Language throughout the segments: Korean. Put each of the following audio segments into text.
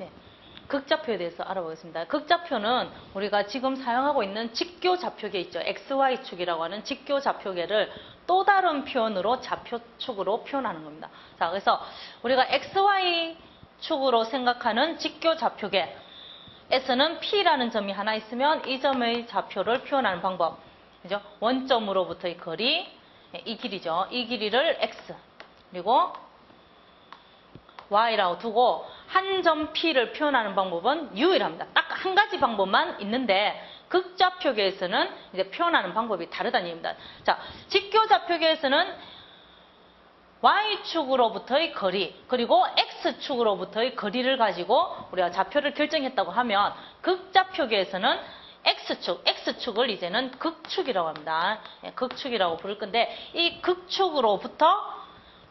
네. 극좌표에 대해서 알아보겠습니다. 극좌표는 우리가 지금 사용하고 있는 직교 좌표계 있죠. XY축이라고 하는 직교 좌표계를 또 다른 표현으로 좌표축으로 표현하는 겁니다. 자, 그래서 우리가 XY축으로 생각하는 직교 좌표계 S는 P라는 점이 하나 있으면 이 점의 좌표를 표현하는 방법. 그죠? 원점으로부터의 거리, 이 길이죠. 이 길이를 X, 그리고 Y라고 두고 한 점 P를 표현하는 방법은 유일합니다. 딱 한 가지 방법만 있는데 극좌표계에서는 이제 표현하는 방법이 다르다는 얘기입니다. 자, 직교 좌표계에서는 Y축으로부터의 거리, 그리고 X축으로부터의 거리를 가지고 우리가 좌표를 결정했다고 하면 극좌표계에서는 X축을 이제는 극축이라고 합니다. 예, 극축이라고 부를 건데 이 극축으로부터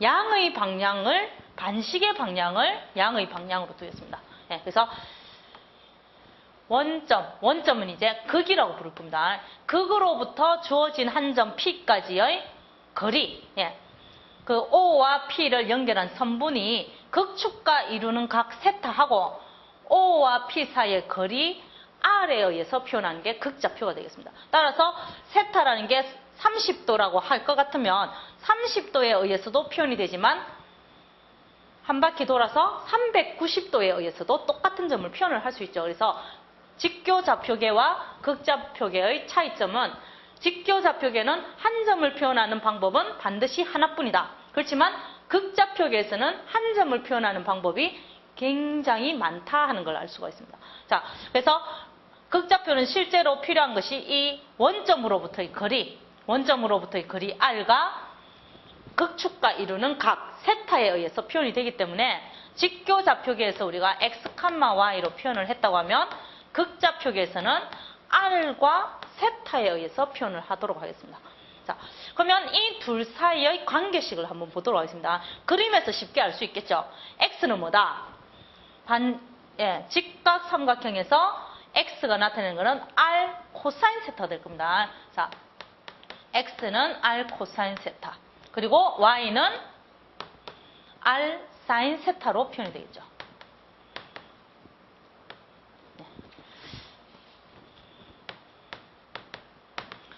양의 방향을, 반식의 방향을 양의 방향으로 두겠습니다. 예, 그래서 원점은 이제 극이라고 부를 겁니다. 극으로부터 주어진 한 점 P까지의 거리, 예, 그 O와 P를 연결한 선분이 극축과 이루는 각 세타하고 O와 P 사이의 거리 R에 의해서 표현하는 게 극좌표가 되겠습니다. 따라서 세타라는 게 30도라고 할 것 같으면 30도에 의해서도 표현이 되지만 한 바퀴 돌아서 390도에 의해서도 똑같은 점을 표현을 할 수 있죠. 그래서 직교 좌표계와 극좌표계의 차이점은 직교 좌표계는 한 점을 표현하는 방법은 반드시 하나뿐이다. 그렇지만 극좌표계에서는 한 점을 표현하는 방법이 굉장히 많다 하는 걸 알 수가 있습니다. 자, 그래서 극좌표는 실제로 필요한 것이 이 원점으로부터의 거리 R과 극축과 이루는 각 세타에 의해서 표현이 되기 때문에 직교 좌표계에서 우리가 X, Y로 표현을 했다고 하면 극좌표계에서는 R과 세타에 의해서 표현을 하도록 하겠습니다. 자, 그러면 이 둘 사이의 관계식을 한번 보도록 하겠습니다. 그림에서 쉽게 알 수 있겠죠. X는 뭐다? 직각 삼각형에서 X가 나타내는 것은 R 코사인 세타가 될 겁니다. 자, X는 R 코사인 세타. 그리고 Y는 R 사인 세타로 표현이 되겠죠. 네.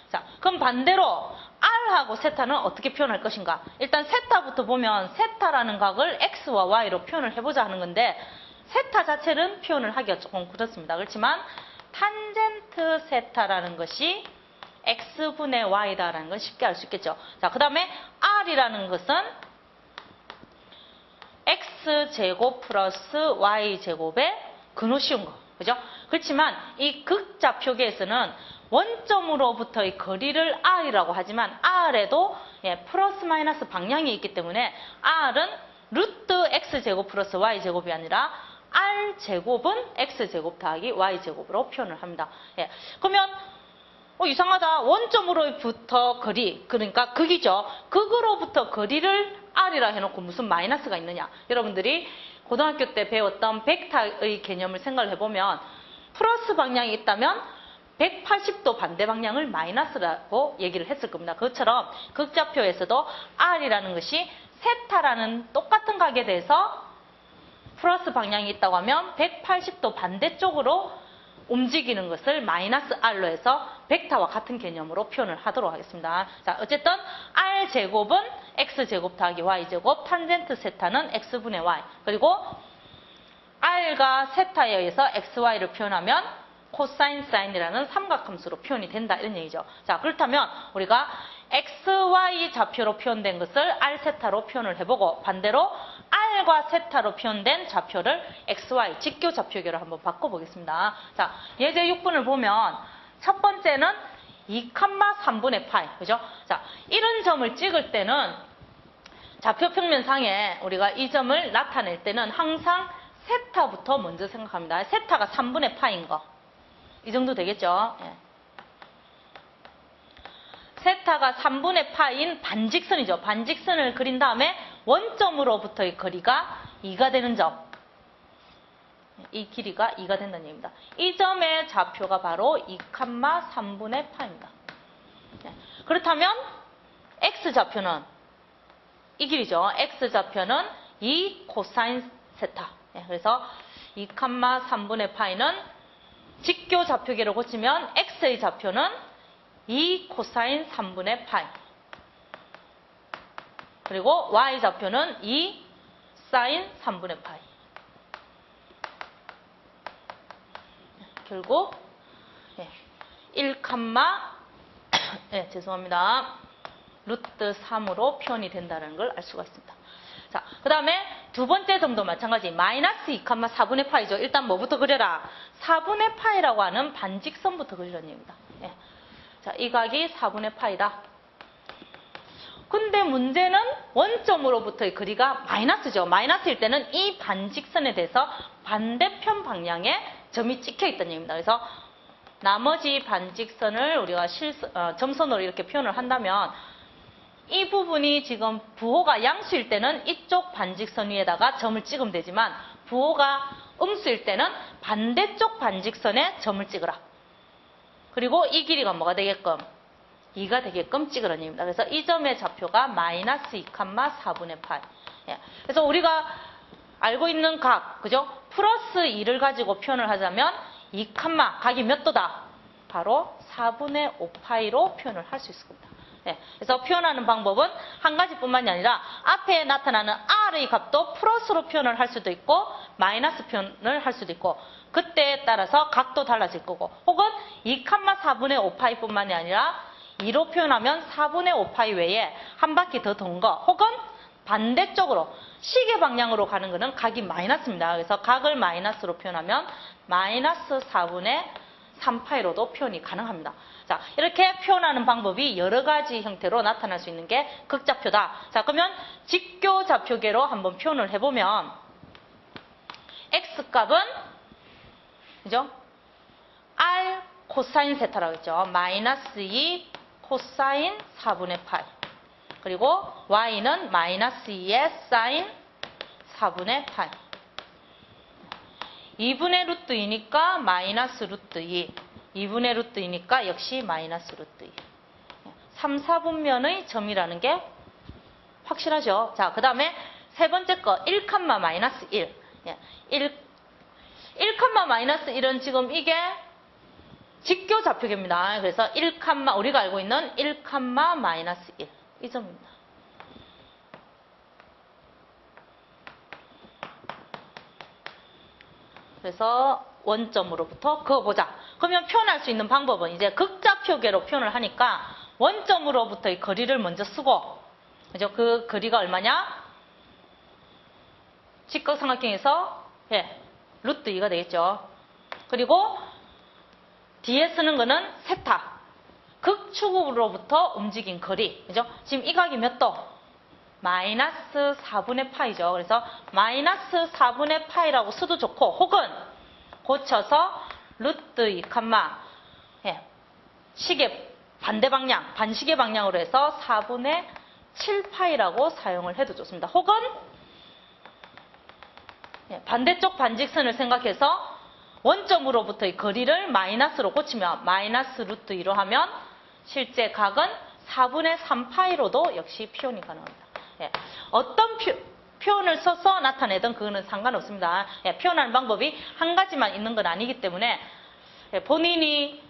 자, 그럼 반대로 R하고 세타는 어떻게 표현할 것인가? 일단 세타부터 보면 세타라는 각을 X와 Y로 표현을 해보자 하는 건데 세타 자체는 표현을 하기가 조금 그렇습니다. 그렇지만 탄젠트 세타라는 것이 X분의 Y다라는 건 쉽게 알 수 있겠죠. 자, 그 다음에 R이라는 것은 X제곱 플러스 Y제곱의 근호시운 거. 그죠? 그렇지만 이 극좌표계에서는 원점으로부터의 거리를 R이라고 하지만 R에도 플러스 마이너스 방향이 있기 때문에 R은 루트 X제곱 플러스 Y제곱이 아니라 R제곱은 X제곱 더하기 Y제곱으로 표현을 합니다. 예. 그러면 이상하다. 원점으로부터 거리, 그러니까 극이죠. 극으로부터 거리를 R이라 해놓고 무슨 마이너스가 있느냐. 여러분들이 고등학교 때 배웠던 벡터의 개념을 생각을 해보면 플러스 방향이 있다면 180도 반대 방향을 마이너스라고 얘기를 했을 겁니다. 그것처럼 극좌표에서도 R이라는 것이 세타라는 똑같은 각에 대해서 플러스 방향이 있다고 하면 180도 반대쪽으로 움직이는 것을 마이너스 R로 해서 벡터와 같은 개념으로 표현을 하도록 하겠습니다. 자, 어쨌든 R제곱은 X제곱 더하기 Y제곱, 탄젠트 세타는 X분의 Y, 그리고 R과 세타에 의해서 XY를 표현하면 코사인 사인이라는 삼각함수로 표현이 된다 이런 얘기죠. 자, 그렇다면 우리가 XY 좌표로 표현된 것을 R 세타로 표현을 해보고 반대로 R과 세타로 표현된 좌표를 XY 직교 좌표계로 한번 바꿔보겠습니다. 자, 예제 6번을 보면 첫 번째는 2,3분의 파이, 그죠? 자, 이런 점을 찍을 때는 좌표 평면상에 우리가 이 점을 나타낼 때는 항상 세타부터 먼저 생각합니다. 세타가 3분의 파인 거. 이 정도 되겠죠? 예. 세타가 3분의 파인 반직선이죠. 반직선을 그린 다음에 원점으로부터의 거리가 2가 되는 점. 이 길이가 2가 된다는 얘기입니다. 이 점의 좌표가 바로 2,3분의 파입니다. 그렇다면 X좌표는 이 길이죠. X좌표는 2 코사인 세타. 그래서 2,3분의 파이는 직교 좌표계로 고치면 x의 좌표는 2 코사인 3분의 파이. 그리고 y 좌표는 2 사인 3분의 파이. 결국 1, 죄송합니다. 루트 3으로 표현이 된다는 걸 알 수가 있습니다. 자, 그 다음에 두 번째 점도 마찬가지. 마이너스 2, 4분의 파이죠. 일단 뭐부터 그려라? 4분의 파이라고 하는 반직선부터 그리라는 얘기입니다. 자, 이 각이 4분의 파이다. 근데 문제는 원점으로부터의 거리가 마이너스죠. 마이너스일 때는 이 반직선에 대해서 반대편 방향에 점이 찍혀 있다는 얘기입니다. 그래서 나머지 반직선을 우리가 점선으로 이렇게 표현을 한다면 이 부분이 지금 부호가 양수일 때는 이쪽 반직선 위에다가 점을 찍으면 되지만 부호가 음수일 때는 반대쪽 반직선에 점을 찍으라. 그리고 이 길이가 뭐가 되게끔? 2가 되게끔 찍으라는 얘기입니다. 그래서 이 점의 좌표가 마이너스 2, 4분의 8. 그래서 우리가 알고 있는 각, 그죠? 플러스 2를 가지고 표현을 하자면 2, 각이 몇 도다? 바로 4분의 5파이로 표현을 할 수 있습니다. 그래서 표현하는 방법은 한 가지뿐만이 아니라 앞에 나타나는 r의 값도 플러스로 표현을 할 수도 있고 마이너스 표현을 할 수도 있고 그때에 따라서 각도 달라질 거고 혹은 2, 4분의 5파이뿐만이 아니라 2로 표현하면 4분의 5파이 외에 한 바퀴 더 돈 거 혹은 반대쪽으로 시계 방향으로 가는 거는 각이 마이너스입니다. 그래서 각을 마이너스로 표현하면 마이너스 4분의 3파이로도 표현이 가능합니다. 자, 이렇게 표현하는 방법이 여러 가지 형태로 나타날 수 있는 게 극좌표다. 자, 그러면 직교 좌표계로 한번 표현을 해보면 x값은 그죠? r 코사인 세타라고 했죠. 마이너스 2 코사인 4분의 8. 그리고 y는 마이너스 2의 사인 4분의 8. 2분의 루트 2니까 마이너스 루트 2. 2분의 루트 2니까 역시 마이너스 루트 2. 3, 4분면의 점이라는 게 확실하죠. 자, 그 다음에 세 번째 거 1, 마이너스 1. 1, 마이너스 1은 지금 이게 직교 좌표계입니다. 그래서 1, 우리가 알고 있는 1, 마이너스 1. 이 점입니다. 그래서 원점으로부터 그어보자. 그러면 표현할 수 있는 방법은 이제 극좌표계로 표현을 하니까 원점으로부터의 거리를 먼저 쓰고, 그죠? 그 거리가 얼마냐? 직각삼각형에서 루트 2가 되겠죠. 그리고 뒤에 쓰는 거는 세타. 극축으로부터 움직인 거리. 그죠? 지금 이 각이 몇 도? 마이너스 4분의 파이죠. 그래서 마이너스 4분의 파이라고 써도 좋고, 혹은 고쳐서 루트 2, 시계 반대 방향, 반시계 방향으로 해서 4분의 7파이라고 사용을 해도 좋습니다. 혹은 반대쪽 반직선을 생각해서 원점으로부터의 거리를 마이너스로 고치면 마이너스 루트 2로 하면 실제 각은 4분의 3파이로도 역시 표현이 가능합니다. 어떤 표현을 써서 나타내든 그거는 상관없습니다. 표현하는 방법이 한 가지만 있는 건 아니기 때문에 본인이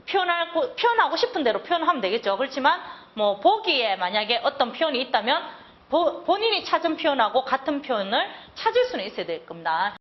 표현하고 싶은 대로 표현하면 되겠죠. 그렇지만 뭐 보기에 만약에 어떤 표현이 있다면 본인이 찾은 표현하고 같은 표현을 찾을 수는 있어야 될 겁니다.